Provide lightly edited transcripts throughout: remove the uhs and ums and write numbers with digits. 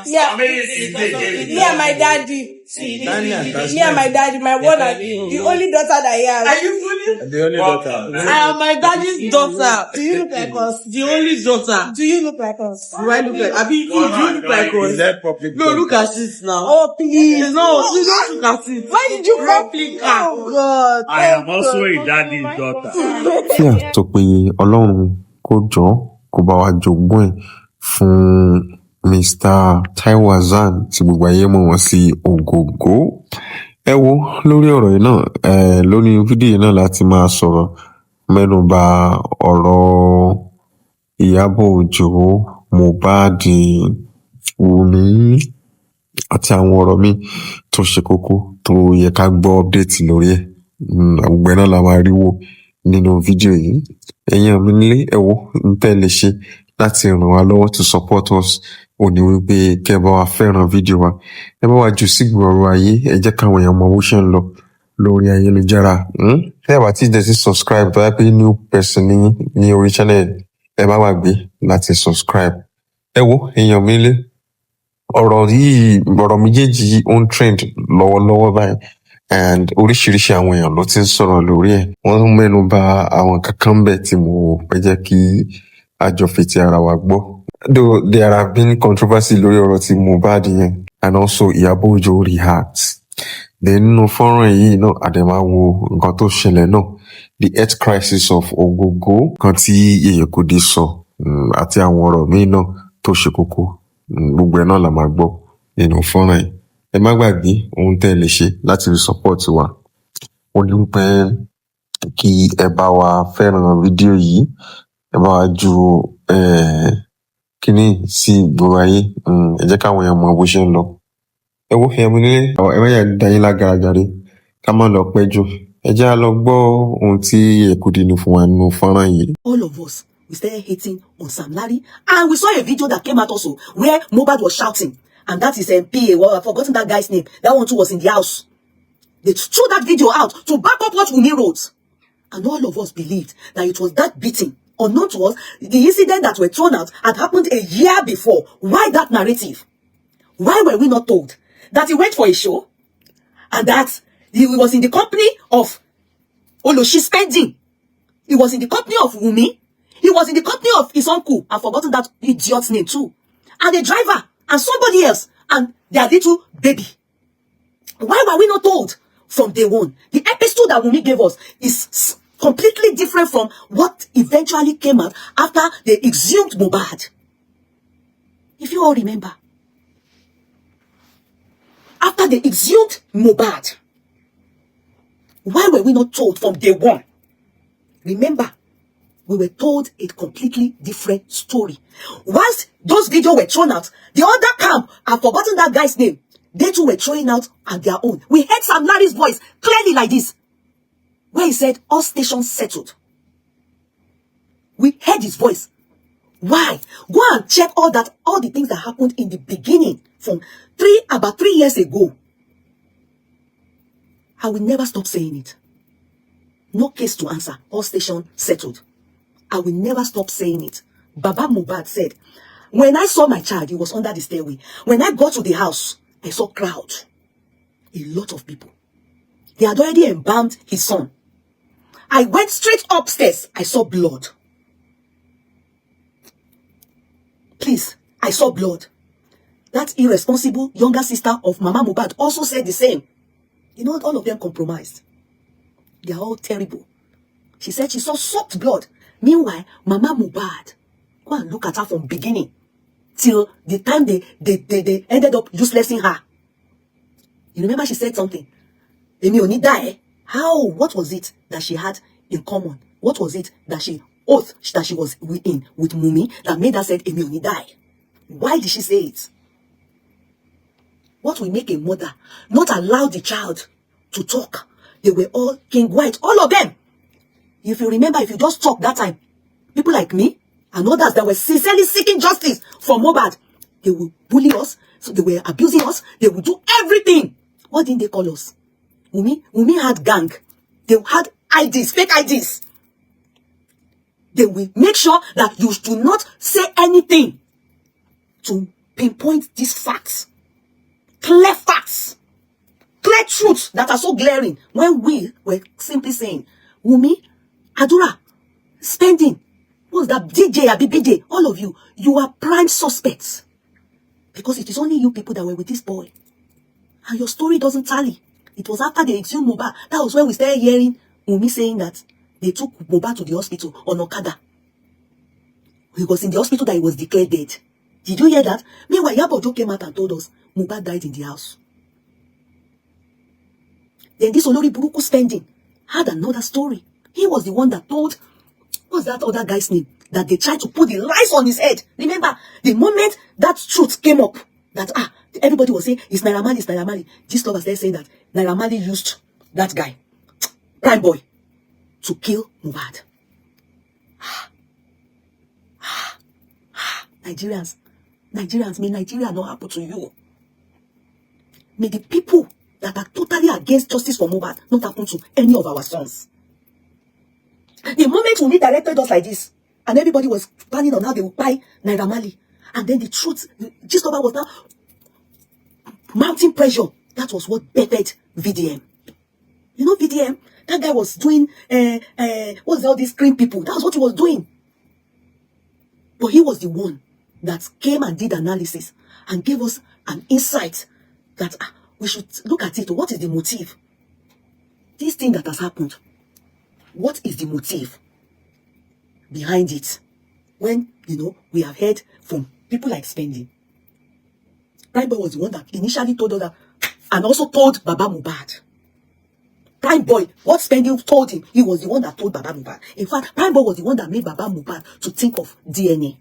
Yeah, me and my daddy. Me and my daddy, my one and the only daughter that he has. Are you fully? The only daughter. I am my daddy's daughter. Do you look like us? The only daughter. Do you look like us? Do I look like? I mean, do you look like us? Is that public? No, look at it now. Oh, please. No, you don't look at it. Why did you replica? Oh, God. I am also a daddy's daughter. Kí a tó pé Ọlọ́run kó jọ kó bá wa jogún ẹ̀ fún Mr. Taiwo Hassan tí gbogbo ayé mọ̀ wọ́n sí Ogogo. Ẹ wo lórí ọ̀rọ̀ yìí náà, lórí fídíò yìí náà láti máa sọ̀rọ̀ mẹ́nubà ọ̀rọ̀ Iyabo Ojo, Mubad, Wunmi àti àwọn ọ̀rọ̀ míì tó ṣe kókó tó yẹ ká gbọ́ update lórí ẹ̀. Àgbẹ̀ náà la máa rí wò nínú fídíò yìí. Ẹ̀yin ọmọ nílé ẹ wo ń tẹ́ lè ṣe láti ràn wá lọ́wọ́ to support us. Ó ní wípé kẹ́ bá wa fẹ́ràn fídíò wa. Ẹ bá wa jù sí gbòòrò ayé, ẹ jẹ́ káwọn èèyàn mọ bó ṣe ń lọ lórí ayélujára. Tẹ́ ẹ bá ti dẹ̀ sí subscribe tó yẹ pé new person ní orí channel, ẹ má gbàgbé láti subscribe. Ẹ wo ẹ̀yin ọmọ nílé, ọ̀rọ̀ méjèèjì yìí ó ń trend lọ́wọ́lọ́wọ́ báyìí. And oríṣiríṣi àwọn èèyàn ló ti ń sọ̀rọ̀ lórí ẹ̀. Wọ́n ń mẹ́nu bà àwọn kankan bẹ̀ tí mo fẹ́ jẹ́ kí a jọ fetí ara wa gbọ́. Though there have been controversy lórí ọ̀rọ̀ tí Mubad yẹn, and also Iyabo Ojo reacts. Then nínú fọ́nrán yìí náà àdèmá wo nǹkan tó ṣẹlẹ̀ náà, the health crisis of Ogogo kan tí Yeye Kudi sọ, àti àwọn ọ̀rọ̀ míì náà tó ṣe kókó. Gbogbo ẹ̀ náà la máa gbọ́ nínú fọ́nrán yìí. Ẹ má gbàgbé ohun tẹ́ lè ṣe láti support wa. Ó ní pé kí ẹ bá wa fẹ́ràn fídíò yìí, ẹ bá wa ju kíní sí ìgboro ayé. Ẹ jẹ́ káwọn èèyàn mọ bó ṣe ń lọ. Ẹ wo fi ẹmu nílé, ẹ má yà dá yín lágara jàre, ká má lọ pẹ́ jù. Ẹ jẹ́ á lọ gbọ́ ohun tí Yeye Kudi ní fún wa nínú fọ́nrán yìí. All of us, we started hating on Sam Larry, and we saw a video that came out also where Mubad was shouting. And that is PA. Well, I've forgotten that guy's name. That one too was in the house. They threw that video out to back up what Wunmi wrote. And all of us believed that it was that beating, or not was the incident that were thrown out had happened a year before. Why that narrative? Why were we not told that he went for a show and that he was in the company of Oloshi spending? He was in the company of Wunmi. He was in the company of his uncle. I've forgotten that idiot's name too. And the driver. And somebody else, and their little baby. Why were we not told from day one? The episode that Wunmi gave us is completely different from what eventually came out after they exhumed Mubad. If you all remember, after they exhumed Mubad, why were we not told from day one? Remember, we were told a completely different story. Whilst those videos were thrown out, the other camp, I've forgotten that guy's name, they too were throwing out at their own. We heard Sam Larry's voice clearly like this, where he said, all stations settled. We heard his voice. Why? Go and check all the things that happened in the beginning from about 3 years ago. I will never stop saying it. No case to answer. All stations settled. I will never stop saying it. Baba Mubad said, when I saw my child, he was under the stairway. When I got to the house, I saw crowd. A lot of people. They had already embalmed his son. I went straight upstairs. I saw blood. Please, I saw blood. That irresponsible younger sister of Mama Mubad also said the same. You know, all of them compromised. They are all terrible. She said she saw soaked blood. Meanwhile, Mama Mubad, go and look at her from beginning till the time they ended up uselessing her. You remember she said something? Emi oni die. How? What was it that she had in common? What was it that she was in with Mumi that made her say Emi oni die? Why did she say it? What will make a mother not allow the child to talk? They were all king white, all of them. If you remember, if you just talk that time, people like me and others that were sincerely seeking justice for Mubad, they will bully us, so they were abusing us, they will do everything. What didn't they call us? Wunmi had gang. They had IDs, fake IDs. They will make sure that you do not say anything to pinpoint these facts, clear facts, clear truths that are so glaring, when we were simply saying, Wunmi, Adura, spending, what's that, DJ, BJ, all of you are prime suspects. Because it is only you people that were with this boy. And your story doesn't tally. It was after they exhumed Mubad. That was when we started hearing Wunmi saying that they took Mubad to the hospital on Okada. He was in the hospital that he was declared dead. Did you hear that? Meanwhile, Iyabo Ojo came out and told us Mubad died in the house. Then this Olori Buruku spending had another story. He was the one that told, what's that other guy's name? That they tried to put the lies on his head. Remember, the moment that truth came up, that everybody was saying, it's Naira Marley, it's Naira Marley. This lovers there saying that Naira Marley used that guy, Prime Boy, to kill Mubad. Nigerians, may Nigeria not happen to you. May the people that are totally against justice for Mubad not happen to any of our sons. The moment Wunmi directed us like this, and everybody was planning on how they would buy Naira Marley, and then the truth, just was now mounting pressure. That was what bettered VDM. You know VDM? That guy was doing, what's all these screen people? That was what he was doing. But he was the one that came and did analysis and gave us an insight that we should look at it. What is the motive? This thing that has happened, what is the motive behind it? When, we have heard from people like Spending. Prime Boy was the one that initially told us that, and also told Baba Mubad. Prime Boy, what Spending told him, he was the one that told Baba Mubad. In fact, Prime Boy was the one that made Baba Mubad to think of DNA.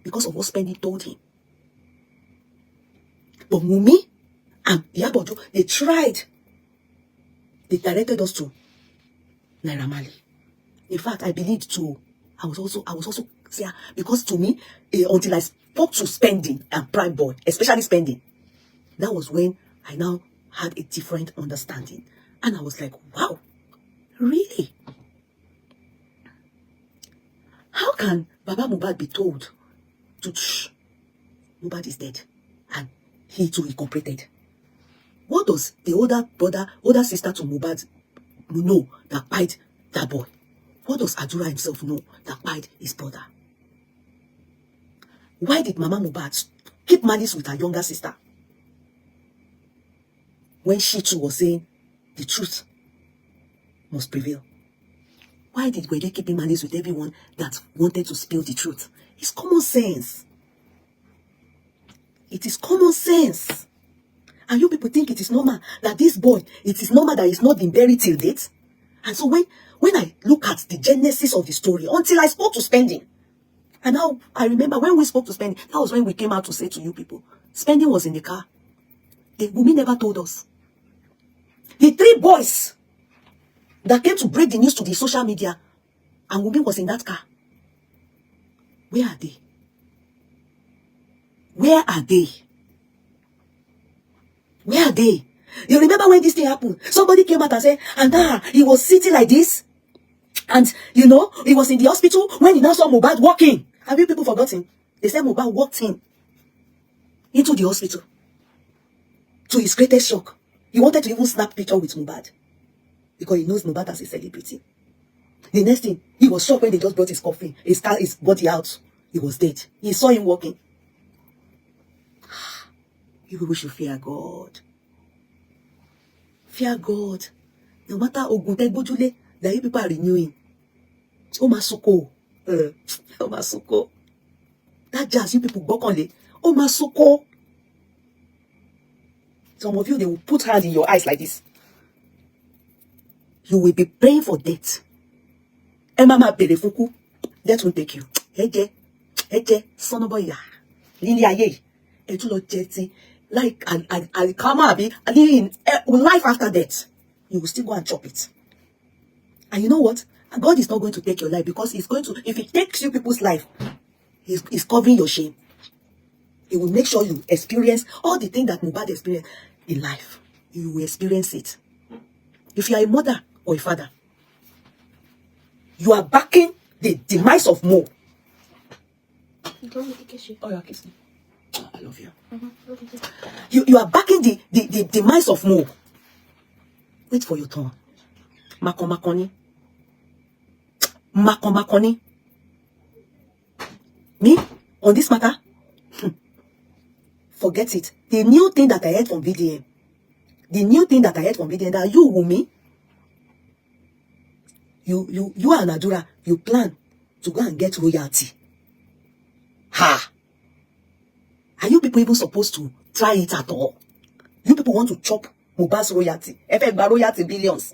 Because of what Spending told him. But Wunmi and Iyabo Ojo, they tried. They directed us to Naira Marley. In fact, I believed too. I was also yeah, because to me, until I spoke to Spending and Prime Boy, especially Spending, that was when I now had a different understanding. And I was like, wow, really? How can Baba Mubad be told to shh, Mubad is dead, and he too incorporated? What does the older sister to Mubad know that pied that boy? What does Adura himself know that pied his brother? Why did Mama Mubad keep malice with her younger sister when she too was saying the truth must prevail? Why were they keeping malice with everyone that wanted to spill the truth? It's common sense. It is common sense. And you people think it is normal that this boy, it is normal that he's not been buried till date? And so when I look at the genesis of the story, until I spoke to Spending, and now I remember when we spoke to Spending, that was when we came out to say to you people, Spending was in the car. The woman never told us. The 3 boys that came to break the news to the social media, and Wunmi was in that car. Where are they? Where are they? Where are they? You remember when this thing happened? Somebody came out and said, and he was sitting like this. And, he was in the hospital when he now saw Mubad walking. Have you people forgotten? They said Mubad walked into the hospital. To his greatest shock. He wanted to even snap picture with Mubad. Because he knows Mubad as a celebrity. The next thing, he was shocked when they just brought his coffin, his body out. He was dead. He saw him walking. You people should fear God. Fear God. No matter Ogunte Bojule that you people are renewing. Omasuko. Omasuko. That jazz you people bokonle. Omasuko. Some of you, they will put hand in your eyes like this. You will be praying for death. Mama Perefuku, death will take you. Eje, son of boy, Lily Aye, Etulo Jetty, like I'll come up in life after death. You will still go and chop it. And you know what? God is not going to take your life, because He's going to, if He takes you people's life, He's covering your shame. He will make sure you experience all the things that Mubad experienced in life. You will experience it. If you are a mother or a father, you are backing the demise of Mo. Oh, yeah, kiss me. I love you. You are backing the minds of Mo. Wait for your turn. Makoni. Me, on this matter, forget it. The new thing that I heard from VDM, that you, Wunmi, you and Adura, you plan to go and get royalty. Ha! Are you people even supposed to try it at all? You people want to chop Mubad's royalty, royalty billions.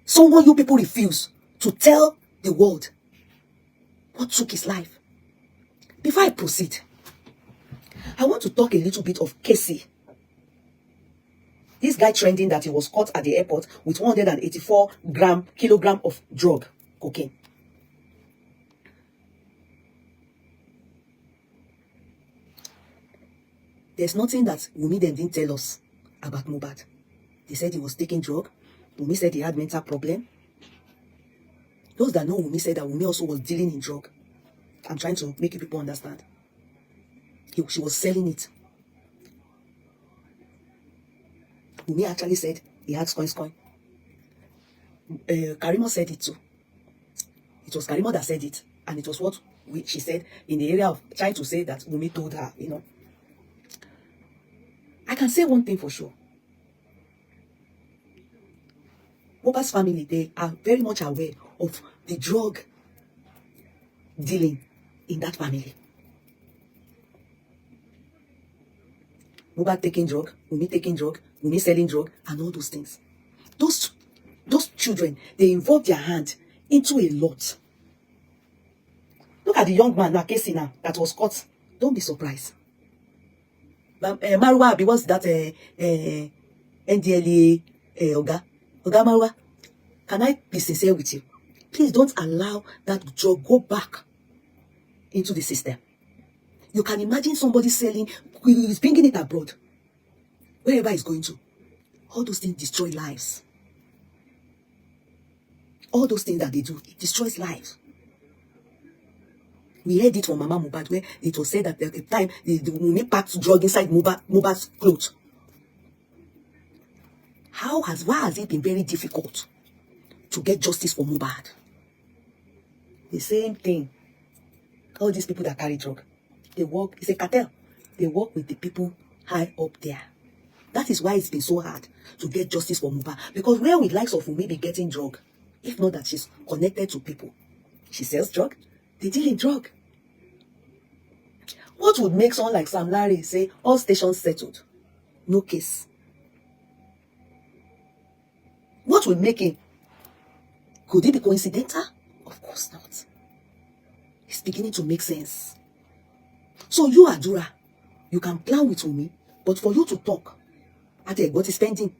So when you people refuse to tell the world what took his life. Before I proceed, I want to talk a little bit of Casey. This guy trending that he was caught at the airport with 184 kilogram of drug, cocaine. There's nothing that Wunmi them didn't tell us about Mubad. They said he was taking drug. Wunmi said he had mental problem. Those that know Wunmi said that Wunmi also was dealing in drug. I'm trying to make you people understand. She was selling it. Wunmi actually said he had coin. Karimo said it too. It was Karimo that said it. And it was what she said in the area of trying to say that Wunmi told her, you know. I can say one thing for sure. Mubad's family, they are very much aware of the drug dealing in that family. Mubad taking drug, Wunmi taking drug, Wunmi selling drug, and all those things. Those children, they involve their hand into a lot. Look at the young man, Casey now, that was caught. Don't be surprised. Marwa, what's that NDLA Oga Marwa? Can I be sincere with you? Please don't allow that drug go back into the system. You can imagine somebody selling, he's bringing it abroad, wherever he's going to. All those things destroy lives. All those things that they do, it destroys lives. We heard it from Mama Mubad, where it was said that at the time, the Wunmi packed drug inside Mubad's clothes. Why has it been very difficult to get justice for Mubad? The same thing. All these people that carry drug, they work, it's a cartel. They work with the people high up there. That is why it's been so hard to get justice for Mubad. Because where would likes of Wunmi be getting drug? If not that she's connected to people. She sells drug, they deal in drug. What would make someone like Sam Larry say, all stations settled? No case. What would make him? Could it be coincidental? Of course not. It's beginning to make sense. So you, Adura, you can plan with Wunmi, but for you to talk, at what is spending,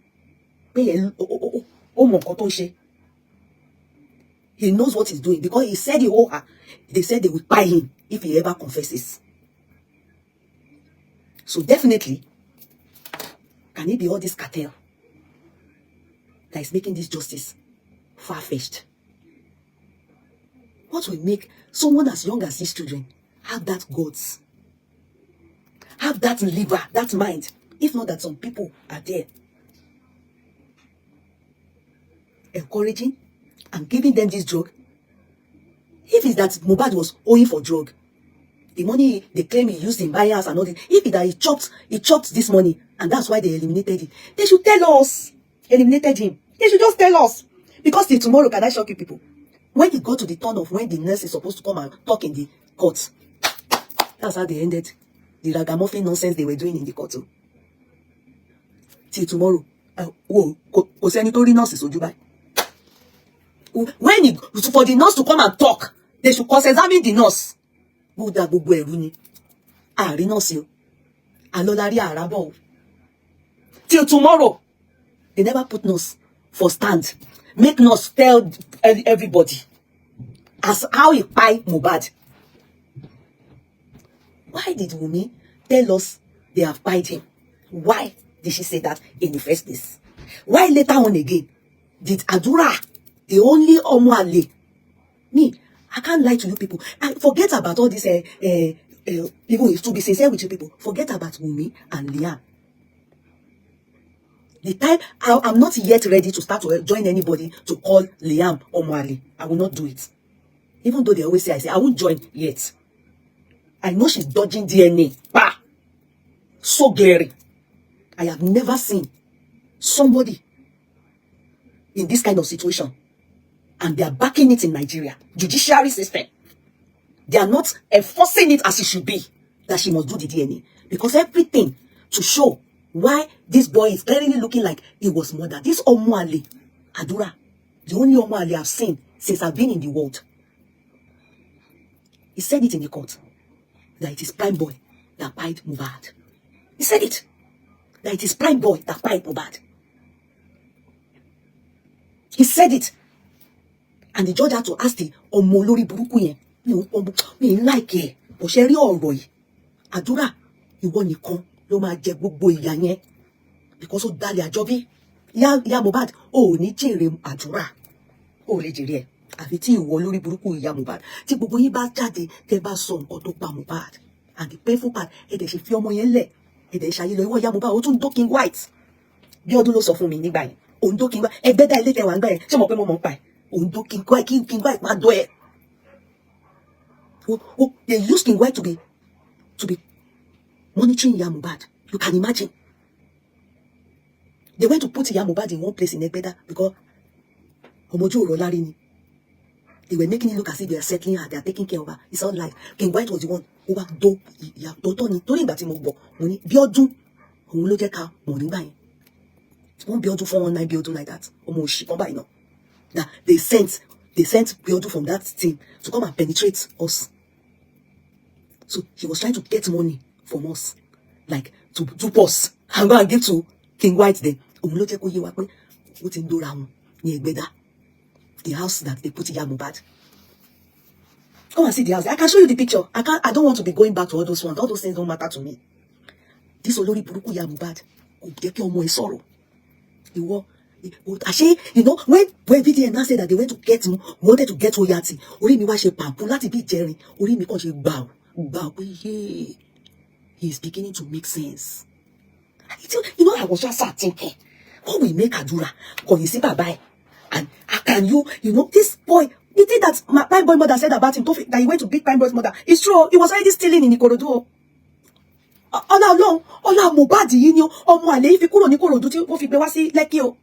he knows what he's doing because he said he owe her. They said they would buy him if he ever confesses. So definitely, can it be all this cartel that is making this justice far-fetched? What will make someone as young as these children have that guts, have that liver, that mind, if not that some people are there encouraging and giving them this drug? If it's that Mubad was owing for drug, the money they claim he used in buying house and all this, if it that he chopped this money and that's why they eliminated it, they should tell us. Eliminated him. They should just tell us. Because till tomorrow, can I shock you people? When it got to the turn of when the nurse is supposed to come and talk in the court, that's how they ended the ragamuffin nonsense they were doing in the court. Till tomorrow, when for the nurse to come and talk, they should cross-examine the nurse. Till tomorrow, they never put nurse for stand. Make nurse tell everybody as how he buy Mubad. Why did Wunmi tell us they have buyed him? Why did she say that in the first place? Why later on again did Adura, the only Omuale, me, I can't lie to you people. I forget about all this. Even to be sincere with you people, forget about Wunmi and Liam. The time I'm not yet ready to start to join anybody to call Liam Omwali. I will not do it. Even though they always say, I won't join yet. I know she's dodging DNA. Bah! So glaring. I have never seen somebody in this kind of situation. And they are backing it in Nigeria. Judiciary system. They are not enforcing it as it should be. That she must do the DNA. Because everything to show why this boy is clearly looking like he was murdered. This Omwali, Adura, the only Omwali I've seen since I've been in the world. He said it in the court. That it is Prime Boy that pied Mubad. He said it. That it is Prime Boy that pied Mubad. He said it. And the judge had to ask the Omolori Buruku yen. Me like it. But she ọ̀rọ̀ Àdúrà, ìwọ nìkan ló máa jẹ gbogbo ìyà yẹn. Because ó dalẹ̀ àjọbí. Ìyá Mubad, ó ní jèrè Àdúrà. Ó lè jèrè ẹ̀. Àfi tí ìwọ lórí burúkú ìyá Mubad. Tí gbogbo yín bá jáde, tẹ́ bá sọ nǹkan tó pa Mubad. And the painful part, ẹ dẹ̀ ṣe fi ọmọ yẹn lẹ̀. Ẹ dẹ̀ ṣayé lọ ìwọ ìyá Mubad, ó tún dó King White. Bí ọdún ló sọ fún mi nígbà yẹn. Òun dó King White. Ẹgbẹ́ dá ilé tẹwàá nígbà yẹn. Ṣé mo pé mo mọ̀ ń pa ẹ̀? Òun dó King White máa dó ẹ̀. They use King White to be monitoring Iya Mubad. You can imagine. They went to put Iya Mubad in one place in Egbeda because Omojo Orolari ni. They were making it look as if they are settling her, they are taking care of her. It's all lies. King White was the one who was do Iya Totoni. Torí ìgbà tí mo gbọ́, mo ní Bíọ́dún, òun ló jẹ́ ká mọ̀ nígbà yẹn. One Bíọ́dún 419 Bíọ́dún like that. Ọmọ òṣì kan báyìí náà. That they sent Bíọ́dún from that team to come and penetrate us. So he was trying to get money from us, like to dupe us and go and give to King White then. The house that they put Iya Mubad. Come and see the house. I can show you the picture. I don't want to be going back to all those ones. All those things don't matter to me. This Olori Buruku Iya Mubad. You know, when VDM now said that they went to get him, wanted to get Oyati, Ori mi wa she pampu lati bi jerin, Ori mi kon she bow. He's beginning to make sense. You know, I was just thinking, what will make Adura? Because you see, bye. And how can you know, this boy, the thing that my Prime Boy mother said about him, that he went to beat Prime Boy's mother, it's true. He was already stealing in Ikorodu. Ọlá Mubad yìí ni ọmọ àlè yìí fi kúrò ní Ikorodu tí ó fi gbé wá sí Lekki o.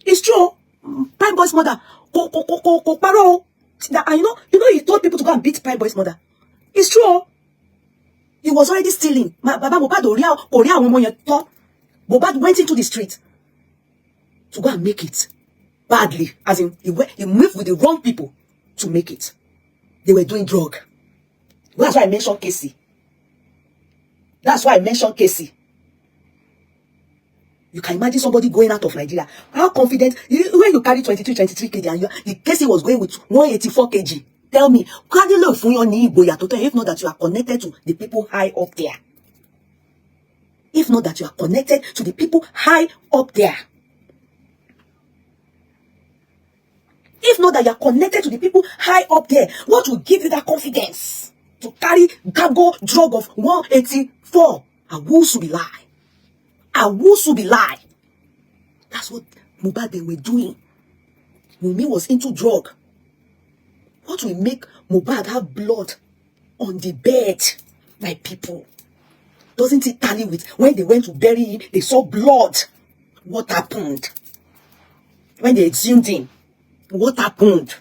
It's true. Prime Boy's mother, ko paro. And you know, he told people to go and beat Prime Boy's mother. It's true. He was already stealing. Baba Mubad Mubad went into the street to go and make it badly. As in, he moved with the wrong people to make it. They were doing drug. That's why I mentioned Casey. You can imagine somebody going out of Nigeria. How confident, when you carry 23 kg and the Casey was going with 184 kg. Tell me, if not that you are connected to the people high up there. If not that you are connected to the people high up there. If not that you are connected to the people high up there, what will give you that confidence to carry cargo drug of 184? And who should be lie? That's what Mubad they were doing. Wunmi was into drug. What will make Mubad have blood on the bed, my people? Doesn't it tally with when they went to bury him, they saw blood? What happened? When they exhumed him, what happened?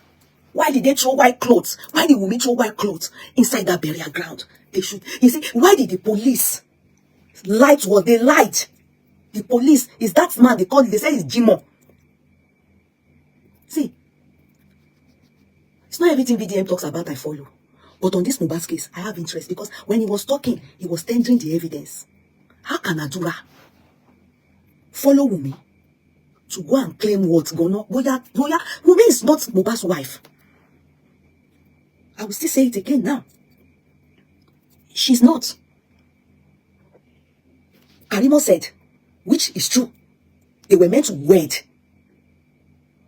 Why did they throw white clothes? Why did Wunmi throw white clothes inside that burial ground? They should. You see, why did the police light what they light? The police is that man they call it. They say it's Jimo. See, it's not everything VDM talks about I follow. But on this Mubad's case, I have interest because when he was talking, he was tendering the evidence. How can Adura follow Wunmi to go and claim what's going on? Wunmi is not Mubad's wife. I will still say it again now. She's not. Karimo said, which is true, they were meant to wed.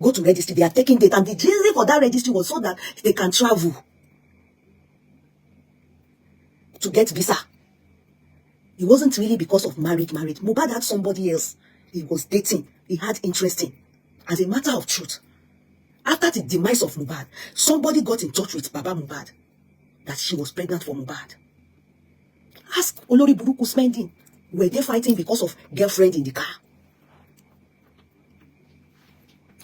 go to registry. They are taking date, and the reason for that registry was so that they can travel to get visa. It wasn't really because of marriage. Mubad had somebody else he was dating, he had interest in. As a matter of truth, after the demise of Mubad, somebody got in touch with Baba Mubad that she was pregnant for Mubad. Ask Olori Buruku spending. Were they fighting because of girlfriend in the car?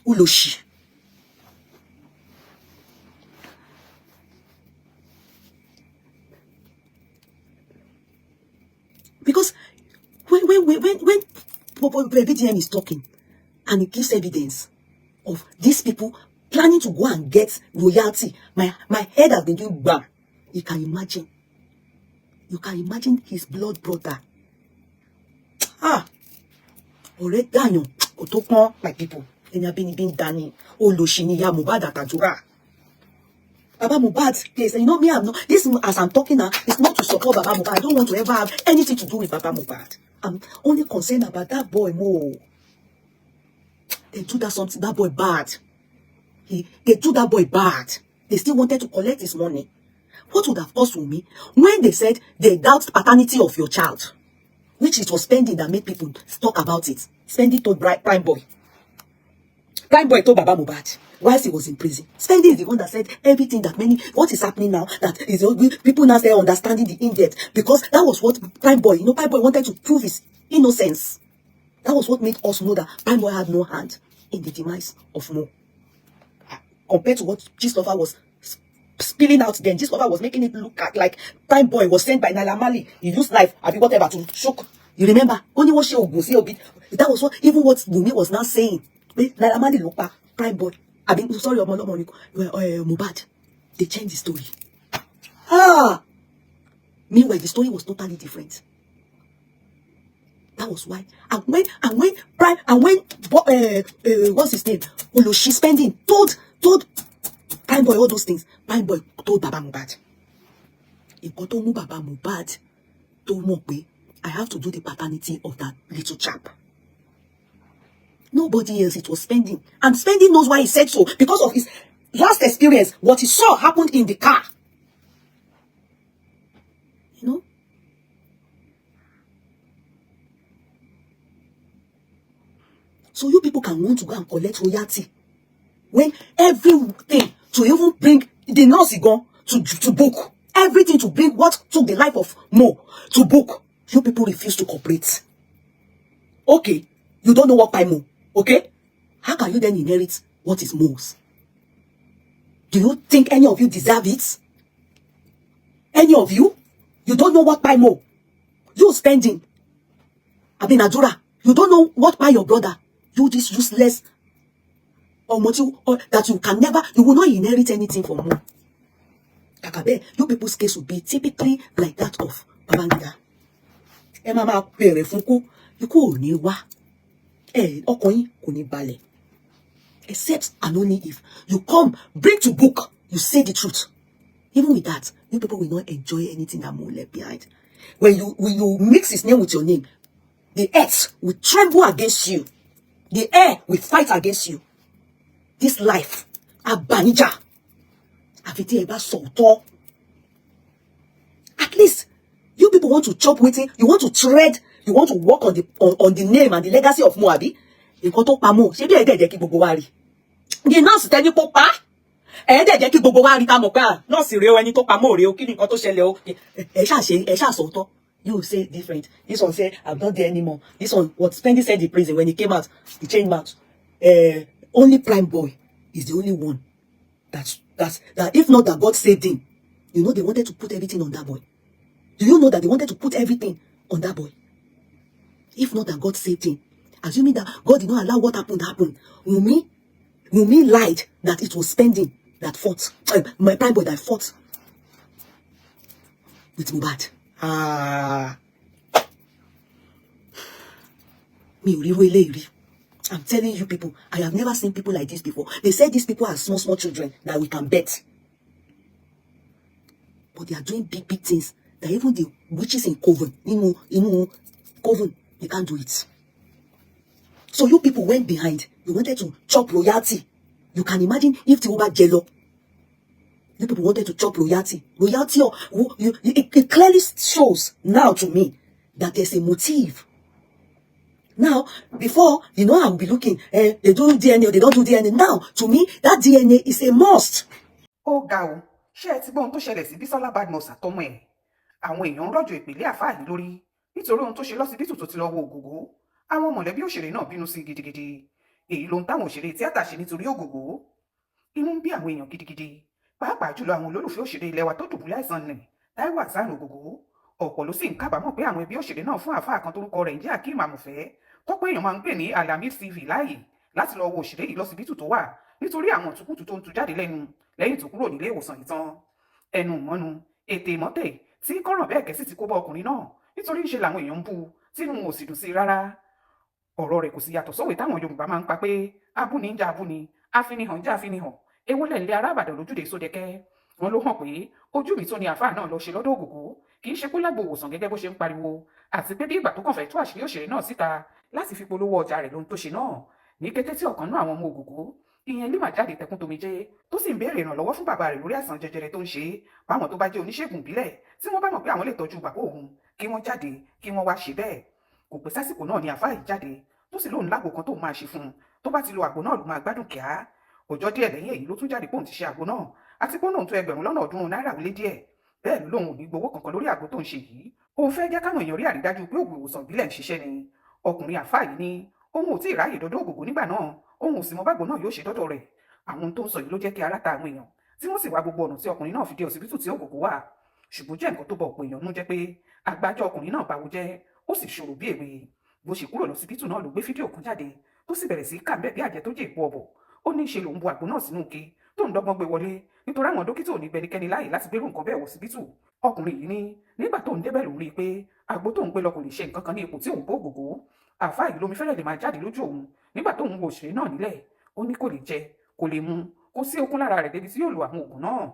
Uloshi. Because when VDM is talking and it gives evidence of these people planning to go and get royalty, my head has been doing bam. You can imagine his blood brother. Already Daniel, Otokon, my people. Then have been Dani, Oloshini, ya Mubad Atajura. Baba Mubad, please, you know me, I'm not, this, as I'm talking now, it's not to support Baba Mubad. I don't want to ever have anything to do with Baba Mubad. I'm only concerned about that boy more. They do that boy bad. They do that boy bad. They still wanted to collect his money. What would have caused me when they said they doubt paternity of your child, which it was spending that made people talk about it. Spending told Prime Boy. Prime Boy told Baba Mubad whilst he was in prison. Spending is the one that said everything that what is happening now, that is people now start understanding the in-depth, because that was what Prime Boy, Prime Boy wanted to prove his innocence. That was what made us know that Prime Boy had no hand in the demise of Mo. Compared to what Gistlover was spilling out then, Gistlover was making it look like Prime Boy was sent by Naila Marley. He used life, whatever, to shock. You remember? Only what she would bit. That was what Wunmi was now saying. Naila Marley look back, Prime Boy. Sorry, Mubad. They changed the story. Meanwhile, the story was totally different. That was why. And when what's his name? Oloshi spending told Prime Boy all those things. Prime Boy told Baba Mubad. Baba Mubad told Mokbe, I have to do the paternity of that little chap. Nobody else, it was Spending. And Spending knows why he said so. Because of his last experience, what he saw happened in the car. You know? So you people can want to go and collect royalty when everything to even bring the nurse gone to book, everything to bring what took the life of Mo to book, you people refuse to cooperate. Okay, you don't know what by Mo. Okay, how can you then inherit what is Mo's? Do you think any of you deserve it? Any of you? You don't know what by Mo. You Spending. Adura. You don't know what by your brother. You this useless or that you can never, you will not inherit anything from Mo. Kakabe, you people's case will be typically like that of Babangida. Mama pere funku, you ko ni wa. Okoyin ko ni bale. Except and only if you come, bring to book, you say the truth. Even with that, you people will not enjoy anything that Mo left behind. When you mix his name with your name, the earth will tremble against you. The air will fight against you. This life, abanija, afiti eba soto. At least you people want to chop with it. You want to tread. You want to work on the name and the legacy of Moabi. Nǹkan tó pa Mo, ṣé bí ẹ dẹ̀ kí gbogbo wa rí. The nurse tell you papa. Ẹ dẹ̀ kí gbogbo wa rí ká mọ̀ pé nurse rèé o, ẹni tó pa Mo rèé o, kí ni nǹkan tó ṣẹlẹ̀ o. Ẹ ṣá sọ̀tọ̀. You say different. This one say, I'm not there anymore. This one, what Spending said in prison when he came out, he changed out. Only Prime Boy is the only one that if not that God saved him, you know they wanted to put everything on that boy. Do you know that they wanted to put everything on that boy? If not that God saved him, assuming that God did not allow what happened to happen, Wunmi lied that it was Spending that fought, my Prime Boy that fought with Mubad. I'm telling you people, I have never seen people like this before. They said these people are small children that we can bet. But they are doing big things that even the witches in Coven, Coven, they can't do it. So you people went behind. You wanted to chop royalty. You can imagine if Tiwoba Jello. You people wanted to chop royalty. Royalty, it clearly shows now to me that there's a motive. Now, before, I'll be looking, they do DNA or they don't do DNA. Now, to me, that DNA is a must. Ó ga o, ṣé ẹ ti gbọ́ ohun tó ṣẹlẹ̀ sí Bísọ́lá Badmus àtọmọ ẹ̀? Àwọn èèyàn ń rọ̀jò ìpìlẹ̀ àfáà yìí lórí nítorí ohun tó ṣe lọ́sibítù tó ti lọ wo Ògògó. Àwọn mọ̀lẹ́bí òṣèré náà bínú sí gidigidi. Èyí lohun táwọn òṣèré tíátà ṣe nítorí Ògògó. Inú ń bí àwọn èèyàn gidigidi. Pàápàá jùlọ àwọn olólùfẹ́ òṣèré ilẹ̀ wa tó dùbúlẹ̀ àìsàn nì, Taiwo Hassan Ogogo. Ọ̀pọ̀ ló sì ń kábàámọ̀ pé àwọn ẹbí òṣèré náà fún àfáà kan tórúkọ rẹ̀ ń jẹ́ Akeem Amọ̀fẹ́, tọ́pọ̀ èèyàn máa ń pè ní Alamis TV láàyè láti lọ wo òṣèré yìí lọ́sibítù tó wà nítorí àwọn ìtukùtù tó ń tu jáde lẹ́nu lẹ́yìn tó kúrò nílé ìwòsàn yìí tán. Ẹnu mọ́nu ètè ìmọ́tẹ̀ tí kọ́ràn bẹ́ẹ̀ kẹ́sì ti kó bá ọkùnrin náà nítorí ìṣe làwọn èèyàn ń bú tínú wọn ò sì dùn sí rárá. Ọ̀rọ̀ rẹ̀ kò sì yàtọ̀ sówe táwọn Yorùbá máa ń pa pé abúni ń jà abúni, afinihàn ń jà afinihàn, ewu lẹ̀ ń lé ará Ìbàdàn lójúde Sódẹkẹ́. Wọn ló hàn pé ojú mi tó ni àfáà náà lọ ṣe lọ́dọ̀ Ògògó kì í ṣe kó lágbo òwòsàn gẹ́gẹ́ bó ṣe ń pariwo, àti pé bí ìgbà tó kàn fẹ́ tú àṣírí òṣèré náà síta láti fi polówó ọjà rẹ̀ lóhun tó ṣe náà. Ní kété tí ọ̀kan náà àwọn ọmọ Ògògó ìyẹn lè má jáde tẹkún tomijé tó sì ń béèrè ìrànlọ́wọ́ fún bàbá rẹ̀ lórí àìsàn jẹjẹrẹ tó ń ṣe báwọn tó bá jẹ́ oníṣègùn ìbílẹ̀ tí wọ́n bá mọ̀ pé àwọn lè tọ́jú bàbá òun kí wọ́n jáde kí wọ́n wá ṣe bẹ́ẹ̀. Kò pẹ́ sásìkò náà ni àfáà yìí jáde tó sì lóun lágbo kan tó máa ṣe fún un tó bá ti lo àgbo náà ló máa gbádùn kíá. Ọjọ́ díẹ̀ lẹ́yìn èyí ló tún jáde pòun ti ṣe àgbo náà àti pé òun tó 1,200 náírà lé díẹ̀. Bẹ́ẹ̀ ló lóun ò ní gbowó kankan lórí àgbo tó ń ṣe yìí. Òun fẹ́ jẹ́ káwọn èèyàn rí àrídájú pé òògùn ìwòsàn ìbílẹ̀ ń ṣiṣẹ́ ni. Ọkùnrin àfáà yìí ní òun ò tí ì ráyè dọ́dọ̀ Ògògó nígbà náà, òun ò sì mọ bágbo náà yóò ṣe dọ́dọ̀ rẹ̀. Àwọn tó ń sọ yìí ló jẹ́ kí ara ta àwọn èèyàn tí wọ́n sì wá gbogbo ọ̀nà tí ọkùnrin náà fi dé ọsibítù tí Ògògó wà. Ṣùgbọ́n jẹ́ nǹkan tó bọ ọ̀pọ̀ èèyàn nú jẹ́ pé àgbájọ ọkùnrin náà báwo jẹ́ ó sì ṣòro bí èwe. Bó ṣe kúrò lọsibítù náà ló gbé fídíò kan jáde tó sì bẹ̀rẹ̀ sí kà bẹ́ẹ̀ bí àjẹ́ tó jẹ́ ìpò ọ̀bọ̀. Ó ní ṣe lòun bu àgbo náà sínú ike tó ń dọ́gbọ́n gbé wọlé nítorí àwọn dókítà ò ní gbẹnikẹ́ni láàyè láti gbérù nǹkan bẹ́ẹ̀ wọ ọsibítù. Ọkùnrin yìí ní nígbà tó ń débẹ̀ lòun rí i pé àgbo tó ń gbé lọ kò lè ṣe nǹkan kan ní ipò tí òun bó Ògògó. Àfáà yìí lómi fẹ́rẹ̀ lè máa jáde lójú òun nígbà tó ń wo òṣèré náà nílẹ̀. Ó ní kò lè jẹ kò lè mu kò sí okun lára rẹ̀ débi tí yóò lo àwọn oògùn náà.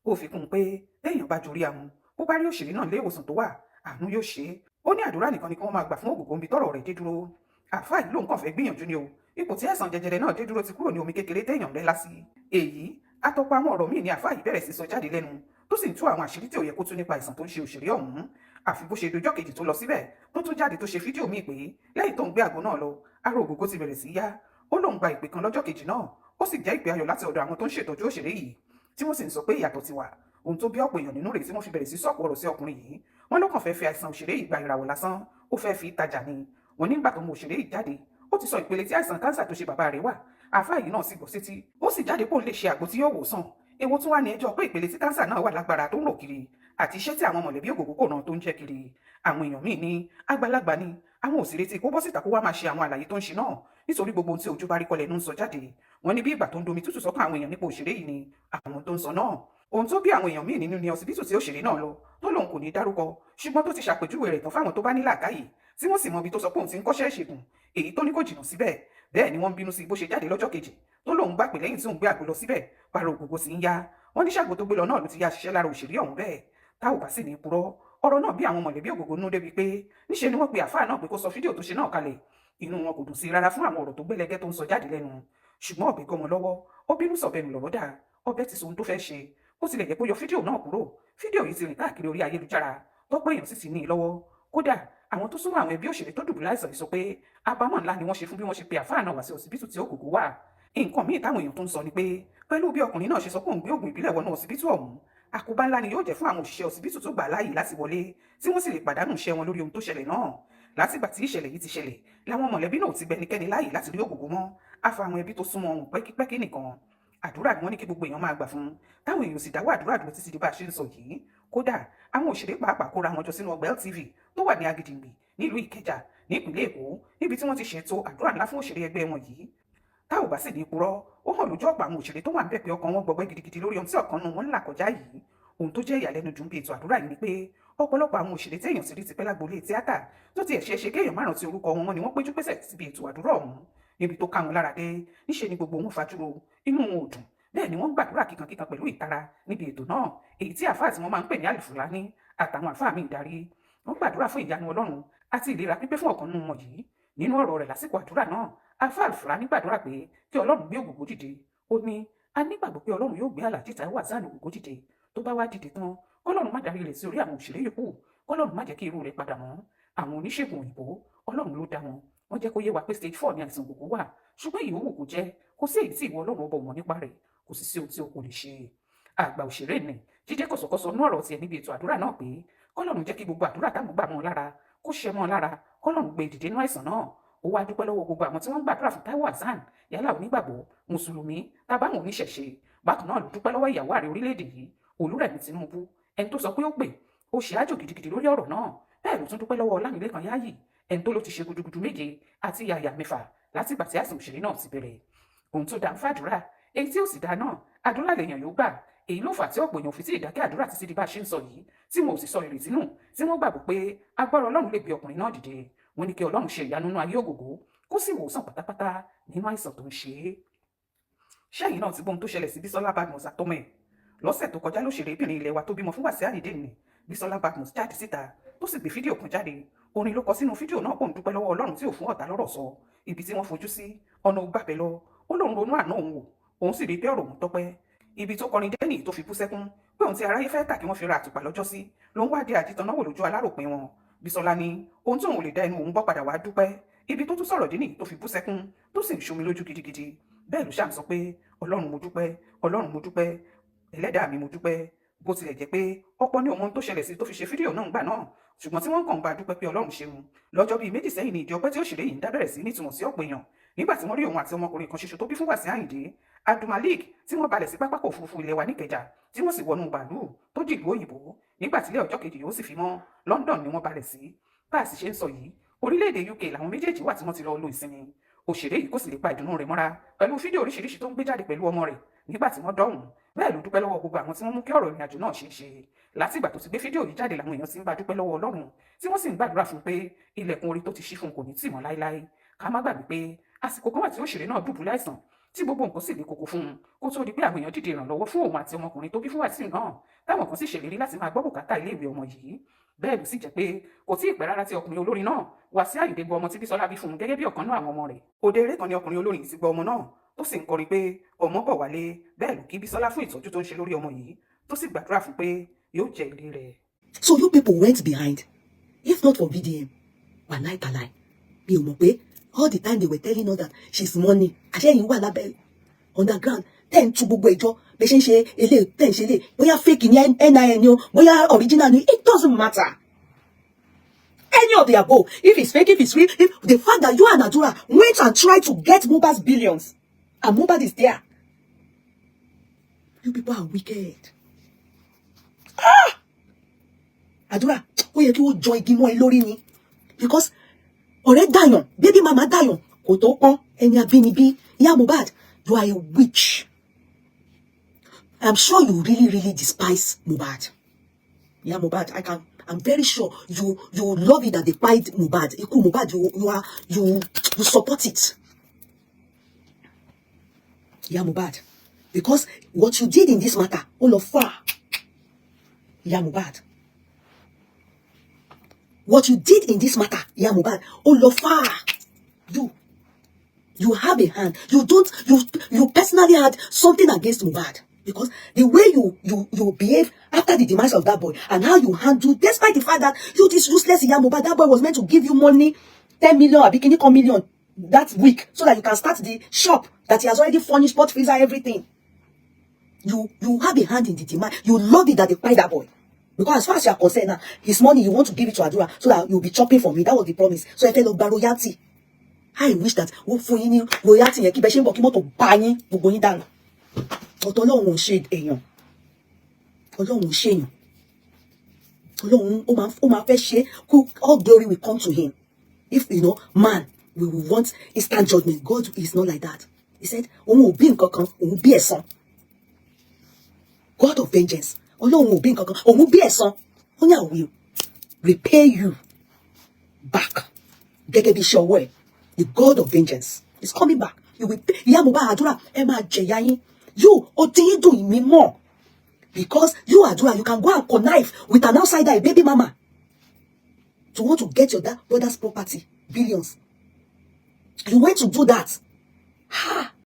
Ó fi kún un pé téèyàn bá jorí amú bó bá rí òṣèré náà lé ìwòsàn tó wà àánú yóò ṣe é. Ó ní àdúrà nìkan ni kí wọ́n máa gbà fún Ògògó níbi tọ́rọ̀ rẹ̀ dé dúró. Àfáà yìí ló ń kàn fẹ́ gbìyànjú ni o. Ipò tí àìsàn jẹjẹrẹ náà dé dúró ti kúrò ní omi kékeré téèyàn rẹ́ lásì. Èyí atọ́pọ̀ àwọn ọ̀rọ̀ míì ni àfáà yìí bẹ̀rẹ̀ sí sọ jáde lẹ́nu tó sì ń tú àwọn àṣírí tí ò yẹ kó tú nípa àìsàn tó ń ṣe òṣèré ọ̀hún. Àfi bó ṣe dojọ́ kejì tó lọ síbẹ̀ tó tún jáde tó ṣe fídíò míì pé lẹ́yìn tó ń gbé àgbo náà lọ ara Ògògó ti bẹ̀rẹ̀ sí yá. Ó lóun gba ìpè kan lọ́jọ́ kejì náà ó sì jẹ́ ìpè ayọ̀ láti ọ̀dọ̀ àwọn tó ń ṣètọ́jú òṣèré yìí tí wọ́n sì ń sọ pé ìyàtọ̀ ti wà. Ohun tó bí ọ̀pọ̀ èèyàn nínú rẹ̀ tí wọ́n fi bẹ̀rẹ̀ sí sọ̀kò ọ̀rọ̀ sí ọkùnrin yìí wọ́n ló kàn fẹ́ fi àìsàn òṣèré yìí gba ìràwọ̀ lásán ó fẹ́ fi tajà ni. Wọ́n nígbà tó mú òṣèré yìí jáde ó ti sọ ìpele tí àìsàn kánsà tó ṣe bàbá rẹ̀ wà. Àfáà yìí náà sì gbọ́ sétí ó sì jáde pé òun lè ṣe àgbo tí yóò wò sàn. Èwo tún wá ní ẹjọ́ pé ìpele tí kánsà náà wà lágbára tó ń rò kiri àti iṣẹ́ tí àwọn mọ̀lẹ́bí Ògògó kò náà tó ń jẹ́ kiri. Àwọn èèyàn míì ní àgbàlagbà ni àwọn ò sì retí kó bọ́ síta kó wá máa ṣe àwọn àlàyé tó ń ṣe náà nítorí gbogbo ohun tí ojú bá rí kọlẹ̀ ló ń sọ jáde. Wọ́n ní bí ìgbà tó ń domi tútù sọ́kàn àwọn èèyàn nípa òṣèré yìí ni àwọn tó ń sọ náà. Ohun tó bí àwọn èèyàn míì nínú ni ọsibítù tí òṣèré náà lọ tó lòun kò ní dárúkọ ṣùgbọ́n tó ti ṣàpèjúwe rẹ̀ tán fáwọn tó bá ní làákàyè tí wọ́n sì mọ ibi tó sọ pé òun ti ń kọ́ṣẹ́ ìṣègùn èyí tó ní kò jìnnà síbẹ̀. Bẹ́ẹ̀ ni wọ́n ń bínú sí bó ṣe jáde lọ́jọ́ kejì tó lòun gbà pé lẹ́yìn tí òun gbé àgbo lọ síbẹ̀ para Ògògó sì ń yá. Wọ́n ní ṣàgbo tó gbé lọ náà ló ti yá ṣiṣẹ́ lára òṣèré ọ̀hún bẹ́ẹ̀. Tá ò bá sì ní purọ́ ọ̀rọ̀ náà bí àwọn mọ̀lẹ́bí Ògògó nú débi pé níṣe ni wọ́n pe àfáà náà pé kó sọ fídíò tó ṣe náà kalẹ̀. Inú wọn kò dùn sí rárá fún àwọn ọ̀rọ̀ tó gbẹ́lẹ́gẹ́ tó ń sọ jáde lẹ́nu. Ṣùgbọ́n ọ̀bẹ gọmọ lọ́wọ́ ó bínú sọ̀bẹ̀nù lọ́rọ̀ dà ọbẹ̀ ti sọ ohun tó fẹ́ ṣe ó tilẹ̀ jẹ́ pé ó yọ fídíò náà kúrò. Fídíò yìí ti rìn káàkiri orí ayélujára tọ́pọ̀ èèyàn sì ti ní i lọ́wọ́. Kódà àwọn tó súnmọ́ àwọn ẹbí òṣèré tó dùbúlẹ̀ àìsàn yìí sọ pé àbámọ̀ ńlá ni wọ́n ṣe fún bí wọ́n ṣe pe àfáà náà wá sí ọsibítù tí Ògògó wà. Nǹkan míì táwọn èèyàn tó ń sọ ni pé pẹ̀lú bí ọkùnrin náà ṣe sọ pé òun gbé òògùn ìbílẹ̀ wọnú ọsibítù ọ̀hún àkóbá ńlá ni yóò jẹ́ fún àwọn òṣìṣẹ́ ọsibítù tó gbà láàyè láti wọlé tí wọ́n sì lè pàdánù iṣẹ́ wọn lórí ohun tó ṣẹlẹ̀ náà. Látìgbà tí ìṣẹ̀lẹ̀ yìí ti ṣẹlẹ̀ làwọn mọ̀lẹ́bí náà ti gbẹnikẹ́ni láàyè láti rí Ògògó mọ́ àfa àwọn ẹbí tó súnmọ́ ohun pẹ́kípẹ́kí nìkan. Àdúrà ni wọ́n ní kí gbogbo èèyàn máa gbà fún táwọn èèyàn sì dáwọ́ àdúrà dúró títí di bá a ṣe ń sọ yìí. Kódà àwọn òṣèré pàápàá kóra wọn jọ sínú ọgbà LTV tó wà ní Agídìgbì nílùú Ìkẹjà nípìnlẹ̀ Èkó níbi tí wọ́n ti ṣètò àdúrà ńlá fún òṣèré ẹgbẹ́ wọn yìí. Tá ò bá sì ní purọ́ ó hàn lójú ọ̀pọ̀ àwọn òṣèré tó wà ń bẹ̀ pé ọkàn wọn gbọgbẹ́ gidigidi lórí ohun tí ọ̀kan nù wọn ń là kọjá yìí. Ohun tó jẹ́ ìyàlẹ́nu jù ń bí ètò àdúrà yìí ni pé ọ̀pọ̀lọpọ̀ àwọn òṣèré téèyàn sì rí ti pẹ́ lágboolé tíátà tó ti ẹ̀ṣẹ̀ ṣe kéèyàn márùn tí orúkọ wọn ni wọ́n péjú pésẹ̀ síbi ètò àdúrà ọ̀hún. Níbi tó ká wọn lára dé níṣe ni gbogbo wọn fajúro inú wọn ò dùn. Bẹ́ẹ̀ ni wọ́n gbàdúrà kíkankíkan pẹ̀lú ìtara níbi ètò náà èyí tí àfáà tí wọ́n máa ń pè ní àlùfùlání àtàwọn àfáà míì darí. Wọ́n gbàdúrà fún ìyanu Ọlọ́run àti ìlera pípé fún ọ̀kan nínú wọn yìí nínú ọ̀rọ̀ rẹ̀ lásìkò àdúrà náà àfáà Alfurani gbàdúrà pé kí Ọlọ́run gbé Ògògó dìde. Ó ní a nígbàgbọ́ pé Ọlọ́run yóò gbé Alhaji Taiwo Hassan Ogogo dìde. Tó bá wá dìde tán k'Ọlọ́run má darí rẹ̀ sí orí àwọn òṣèré yòókù, k'Ọlọ́run má jẹ́ kí irú rẹ̀ padà mọ́. Àwọn oníṣègùn òyìnbó Ọlọ́run ló dá wọn, wọ́n jẹ́ kó yé wa pé stage 4 ni àìsàn Ògògó wà, ṣùgbọ́n ìyówù kò jẹ́, kò sí èyí tí ìwọ Ọlọ́run ọba ò mọ̀ nípa rẹ̀, kò sì sí ohun tí o kò lè ṣe. Àgbà òṣèré ni jíjẹ́ kọ̀sọ̀kọ̀sọ̀ nú ọ̀rọ̀ tiẹ̀ níbi ètò àdúrà náà pé k'Ọlọ́run jẹ́ kí gbogbo àdúrà táwọn gbà mọ́ ọ lára kó ṣe mọ́ ọ lára, k'Ọlọ́run gbé dìde nínú àìsàn náà. Ó wá dúpẹ́ lọ́wọ́ gbogbo àwọn tí wọ́n ń gbàdúrà fún Taiwo Hassan, yálà onígbàgbọ́, mùsùlùmí tàbáwọn oníṣẹ̀ṣe. Bákan náà ló dúpẹ́ lọ́wọ́ ìyàwó ààrẹ orílẹ̀-èdè yìí Olúrẹ̀mí Tinubu, ẹni tó sọ pé ó pè ó ṣe àjò gidigidi lórí ọ̀rọ̀ náà. Bẹ́ẹ̀ ló tún dúpẹ́ lọ́wọ́ Ọlámilékan Yáyì, ẹni tó ló ti ṣe gudugudu méje àti yàyà mẹ́fà láti ìgbà tí àìsàn òṣèré náà ti bẹ̀rẹ̀. Ohun tó dáa ń fàdúrà, èyí tí ó sì dáa náà àdúrà lèèyàn yóò gbà. Èyí ló fà tí ọ̀pọ̀ èèyàn fi tí ìdákẹ́ àdúrà títí di bá a ṣe ń sọ yìí, tí wọn ò sì sọ ìrètí nù, tí wọ́n gbàgbọ́ pé agbára Ọlọ́run lè gbé ọkùnrin náà dìde. Wọ́n ní kí Ọlọ́run ṣe ìyanu nínú ayé Ògògó kó sì wòsàn pátápátá nínú àìsàn tó ń ṣe é. Ṣẹ́yìn náà ti gbóhun tó ṣẹlẹ̀ sí Bísọ́lá Badmus àtọmọ ẹ̀. Lọ́sẹ̀ tó kọjá lóṣèrébìnrin ilẹ̀ wa tó bímọ fún Wàsíù Àyìndé ni Bísọ́lá Badmus jáde síta tó sì gbé fídíò kan jáde. Orin ló kọ sínú fídíò náà pò ń dúpẹ́ lọ́wọ́ Ọlọ́run tí ò fún ọ̀tá lọ́rọ̀ sọ. Ibi tí wọ́n fojú sí ọ̀nà ògbàbẹ̀ lọ, ó lóun ronú àná òun wò, òun sì rí pé ọ̀rọ̀ òun tọ́pẹ́. Ibi tó kọrin dẹ́nì tó fi bú sẹ́kún pé òun ti aráyé fẹ́ tà kí wọ́n fi ra àtùpà lọ́jọ́ sí ló ń wádìí àdìtànáwò lójú aláròpin wọn. Bísọ́lá ní ohun tí òun lè dá ẹnu òun gbọ́ padà wá dúpẹ́. Ibi tó tún sọ̀rọ̀ dẹ́nì tó fi bú sẹ́kún tó sì ń ṣomi lójú gidigidi. Bẹ́ẹ̀ ló ṣàǹsọ pé Ọlọ́run mo dúpẹ́, Ọlọ́run mo dúpẹ́, ẹlẹ́dàá mi mo dúpẹ́. Bó tilẹ̀ jẹ́ pé ọ̀pọ̀ ní ohun tó ṣẹlẹ̀ sí tó fi ṣe fídíò náà ńgbà náà, ṣùgbọ́n tí wọ́n kàn ń bá dúpẹ́ pé Ọlọ́run ṣeun. Lọ́jọ́ bíi méjì sẹ́yìn ni ìdí ọpẹ́ tí òṣèré yìí ń dábẹ̀rẹ̀ sí nítumọ̀ sí ọ̀pọ̀ èèyàn nígbà tí wọ́n rí òun àti ọmọkùnrin kan ṣoṣo tó bí fún Wàsíù Àyìndé, Abdulmalik, tí wọ́n balẹ̀ sí pápákọ̀ òfurufú ilẹ̀ wa níkẹjà tí wọ́n sì wọnú bàálù tó dìlú òyìnbó. Nígbà tí ilé ọjọ́ kejì yóò sì fi mọ́ London ni wọ́n balẹ̀ sí. Bá a sì ṣe ń sọ yìí, orílẹ̀-èdè UK làwọn méjèèjì wà tí wọ́n ti lọ lo ìsinmi. Òṣèré yìí kò sì lè pa ìdùnnú rẹ̀ mọ́ra pẹ̀lú fídíò oríṣiríṣi tó ń gbé jáde pẹ̀lú ọmọ rẹ̀ nígbà tí wọ́n dọ̀hùn. Bẹ́ẹ̀ ló dúpẹ́ lọ́wọ́ gbogbo àwọn tí wọ́n mú kí ọ̀rọ̀ ìrìnàjò náà ṣe é ṣe. Látìgbà tó ti gbé fídíò yìí jáde làwọn èèyàn ti ń bá dúpẹ́ lọ́wọ́ Ọlọ́run tí wọ́n sì ń gbàdúrà fún pé ilẹ̀kùn orí tó ti ṣí fún kò ní tì mọ́ láéláé. Ká má gbàgbé pé àsìkò kan wà tí òṣèré náà dùbúlẹ̀ àìsàn tí gbogbo nǹkan sì le koko fún un kó tó di pé àwọn èèyàn dìde ìrànlọ́wọ́ fún òun àti ọmọkùnrin tó bí fún Wàsíù náà, táwọn kan sì ṣèlérí láti máa gbọ́ bùkátà iléèwé ọmọ yìí. Bẹ́ẹ̀ ló sì jẹ́ pé kò tí ì pẹ́ rárá tí ọkùnrin olórin náà Wàsíù Àyìndé gbọ́ ọmọ tí Bísọ́lá bí fún un gẹ́gẹ́ bí ọ̀kan náà àwọn ọmọ rẹ̀. Òde eré kan ni ọkùnrin olórin ti gbọ́ ọmọ náà tó sì ń kọrin pé ọmọ bọ̀ wálé. Bẹ́ẹ̀ ló kí Bísọ́lá fún ìtọ́jú tó ń ṣe lórí ọmọ yìí tó sì gbàdúrà fún pé yóò jẹ ilé rẹ̀. So you people went behind. If not for VDM, wàláì tàláì, mi ò mọ̀ pé all the time they were telling us that she's money, àṣẹyìn wà lábẹ́ underground, ten tu gbogbo ẹjọ́ bẹ ṣe ń ṣe ele ten ṣe lè bóyá fake ni NIN ni o bóyá original ni, it doesn't matter. Any of the above, if it's fake, if it's real, if the fact that you and Adura went and tried to get Mubad's billions and Mubad is there, you people are wicked. Adura, ó yẹ kí wọ́n jọ igi mọ́ ẹ lórí ni, because ọ̀rẹ́ dàyàn, baby mama dàyàn, kò tó pọ́n ẹni abínibí. Ìyá Mubad, you are a witch. I'm sure you really despise Mubad. Ìyá Mubad, I'm very sure you love it that they fight Mubad. Ikú Mubad, you support it. Ìyá Mubad, because what you did in this matter, all of far. Ìyá Mubad, what you did in this matter, Ìyá Mubad, all of far. You have a hand. You personally had something against Mubad. Because the way you behave after the demise of that boy and how you handle, despite the fact that you this useless Ìyá Mubad, that boy was meant to give you money, 10 million, a bikini million that week, so that you can start the shop that he has already furnished, pot freezer, everything. You have a hand in the demise. You love it that they buy that boy. Because as far as you are concerned now, his money, you want to give it to Adura so that you'll be chopping from me. That was the promise. So I felt like royalty. I wish that for you royalty yẹn kí bẹ ṣe ń bọ̀ kí mọ́tò bá yín gbogbo yín dànù. Ọ̀tọ̀ Ọlọ́run ò ṣe èèyàn. Ọlọ́run ò ṣe èèyàn. Ọlọ́run ó máa fẹ́ ṣe kó all glory will come to him. If man we will want instant judgment. God is not like that. He said, òun ò bí nǹkan kan, òun bí ẹ̀san. God of vengeance. Ọlọ́run ò bí nǹkan kan, òun bí ẹ̀san. Ó ní I will repay you back. Gẹ́gẹ́ bí iṣẹ́ ọwọ́ ẹ̀. The God of vengeance is coming back. You will pay. Ìyá Mubad, Adura, ẹ máa jẹ̀yà yín. You, ó ti yín dùn mí more. Because you, Adura, you can go and connive with an outsider, a baby mama, to want to get your brother's property, billions. You went to do that. Ha!